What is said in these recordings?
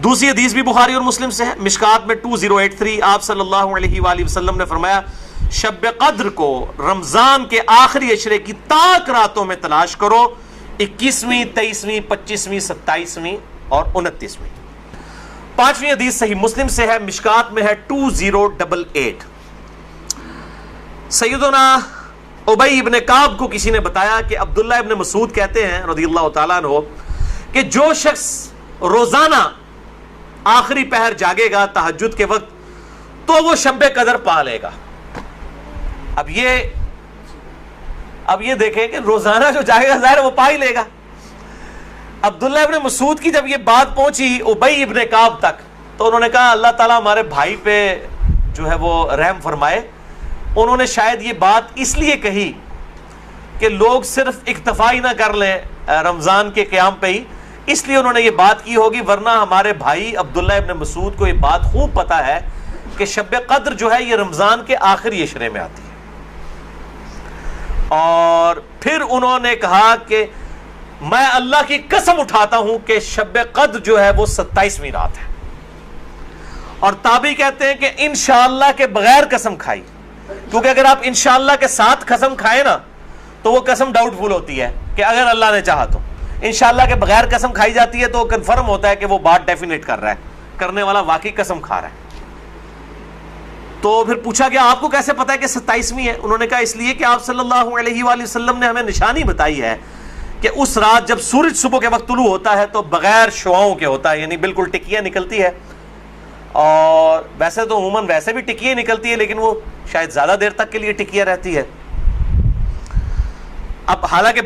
دوسری حدیث بھی بخاری اور مسلم سے ہے، مشکات میں 2083، آپ صلی اللہ علیہ وآلہ وسلم نے فرمایا شب قدر کو رمضان کے آخری عشرے کی تاک راتوں میں تلاش کرو، 21ویں، 23ویں، 25ویں، 27ویں اور 29ویں۔ پانچویں حدیث صحیح مسلم سے ہے، مشکات میں ہے 2088۔ سیدنا ابی ابن کعب کو کسی نے بتایا کہ عبداللہ ابن مسعود کہتے ہیں رضی اللہ تعالیٰ عنہ کہ جو شخص روزانہ آخری پہر جاگے گا تہجد کے وقت تو وہ شب قدر پا لے گا۔ اب یہ دیکھیں کہ روزانہ جو جاگے گا ظاہر وہ پا ہی لے گا۔ عبداللہ ابن مسعود کی جب یہ بات پہنچی ابی ابن کعب تک تو انہوں نے کہا اللہ تعالیٰ ہمارے بھائی پہ جو ہے وہ رحم فرمائے۔ انہوں نے شاید یہ بات اس لیے کہی کہ لوگ صرف اکتفا ہی نہ کر لیں رمضان کے قیام پہ ہی، اس لیے انہوں نے یہ بات کی ہوگی، ورنہ ہمارے بھائی عبداللہ ابن مسعود کو یہ بات خوب پتہ ہے کہ شب قدر جو ہے یہ رمضان کے آخری عشرے میں آتی ہے۔ اور پھر انہوں نے کہا کہ میں اللہ کی قسم اٹھاتا ہوں کہ شب قدر جو ہے وہ 27ویں رات ہے۔ اور تابعی کہتے ہیں کہ انشاءاللہ کے بغیر قسم کھائی، کیونکہ اگر آپ انشاءاللہ کے ساتھ قسم کھائیں نا تو وہ قسم ڈاؤٹ فل ہوتی ہے کہ اگر اللہ نے چاہا تو۔ انشاءاللہ کے بغیر قسم کھائی جاتی ہے تو کنفرم ہوتا ہے کہ وہ بات ڈیفینیٹ کر رہا ہے، کرنے والا واقعی قسم کھا رہا ہے۔ تو پھر پوچھا گیا آپ کو کیسے پتا ہے کہ 27ویں ہے؟ انہوں نے کہا اس لیے کہ آپ صلی اللہ علیہ وآلہ وسلم نے ہمیں نشانی بتائی ہے کہ اس رات جب سورج صبح کے وقت طلوع ہوتا ہے تو بغیر شعاؤں کے ہوتا ہے، یعنی بالکل ٹکیاں نکلتی ہے، اور ویسے تو عموماً ویسے بھی ٹکیاں نکلتی ہے لیکن وہ شاید زیادہ دیر تک کے لیے ٹکیاں رہتی ہے۔ اب حالانکہ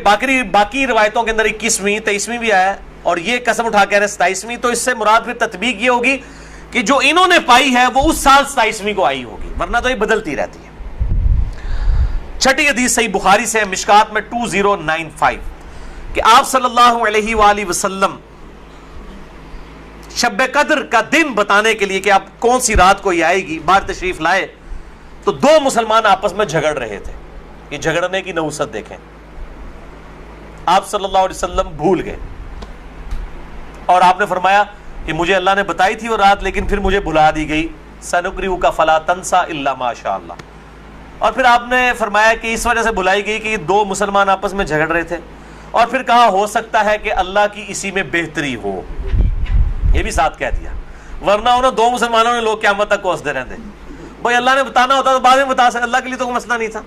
باقی روایتوں کے اندر 21ویں 23ویں بھی آیا ہے، اور یہ قسم اٹھا کہہ رہے 27ویں، تو اس سے مراد پھر تطبیق یہ ہوگی کہ جو انہوں نے پائی ہے وہ اس سال 27ویں کو آئی ہوگی، ورنہ تو یہ بدلتی رہتی ہے۔ چھٹی حدیث صحیح بخاری سے ہے، مشکات میں 2095 کہ آپ صلی اللہ علیہ وآلہ وسلم شب قدر کا دن بتانے کے لیے کہ آپ کون سی رات کو یہ آئے گی باہر تشریف لائے، تو دو مسلمان آپس میں جھگڑ رہے تھے۔ یہ جھگڑنے کی نحوست دیکھیں، آپ صلی اللہ علیہ وسلم بھول گئے اور آپ نے فرمایا کہ مجھے اللہ نے بتائی تھی وہ رات لیکن پھر مجھے بھلا دی گئی، سنقرئک فلا تنسى الا ما شاء اللہ۔ اور پھر آپ نے فرمایا کہ اس وجہ سے بھلائی گئی کہ یہ دو مسلمان آپس میں جھگڑ رہے تھے، اور پھر کہا ہو سکتا ہے کہ اللہ کی اسی میں بہتری ہو، یہ بھی ساتھ کہہ دیا، ورنہ انہوں دو مسلمانوں نے لوگ قیامت تک کوستے رہتے۔ بھائی اللہ نے بتانا ہوتا تو بعد میں بتا سکتے، اللہ کے لیے تو کوئی مسئلہ نہیں تھا،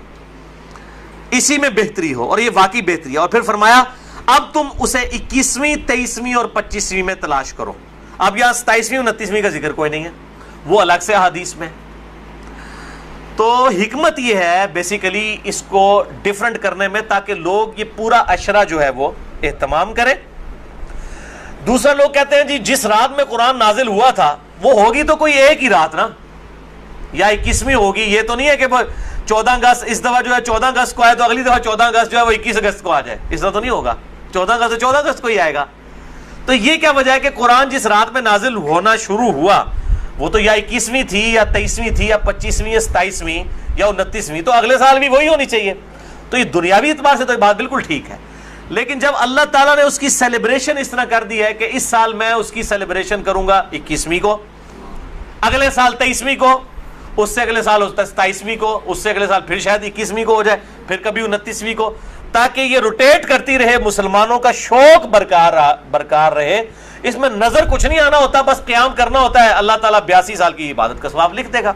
اسی میں بہتری ہو، اور یہ واقعی بہتری ہے۔ اور پھر فرمایا اب تم اسے 21ویں 23ویں اور 25ویں میں تلاش کرو۔ اب یہاں 27ویں 29ویں کا ذکر کوئی نہیں ہے، وہ الگ سے حدیث میں۔ تو حکمت یہ ہے بیسیکلی اس کو ڈیفرنٹ کرنے میں تاکہ لوگ یہ پورا عشرہ جو ہے وہ اہتمام کریں۔ دوسرا لوگ کہتے ہیں جی جس رات میں قرآن نازل ہوا تھا وہ ہوگی تو کوئی ایک ہی رات نا، یا 21ویں ہوگی، یہ تو نہیں ہے کہ 14 اگست اس دفعہ جو ہے 14 اگست کو آئے تو اگلی دفعہ 14 اگست جو ہے وہ 21 اگست کو آ جائے، اس طرح تو نہیں ہوگا، 14 اگست تو 14 اگست کو ہی آئے گا۔ تو یہ کیا وجہ ہے کہ قرآن جس رات میں نازل ہونا شروع ہوا وہ تو یا 21ویں تھی یا 23ویں تھی یا 25ویں یا 27ویں یا 29ویں، تو اگلے سال بھی وہی ہونی چاہیے۔ تو یہ دنیاوی اعتبار سے تو یہ بات بالکل ٹھیک ہے، لیکن جب اللہ تعالیٰ نے اس کی سیلیبریشن اس طرح کر دی ہے کہ اس سال میں اس کی سیلیبریشن کروں گا 21ویں کو، اگلے سال 23ویں کو، اس سے اگلے سال 27ویں کو، اس سے اگلے سال پھر شاید 21ویں کو ہو جائے، پھر کبھی 29ویں کو، تاکہ یہ روٹیٹ کرتی رہے، مسلمانوں کا شوق برقرار رہے۔ اس میں نظر کچھ نہیں آنا ہوتا، بس قیام کرنا ہوتا ہے، اللہ تعالیٰ 82 سال کی عبادت کا ثواب لکھ دے گا۔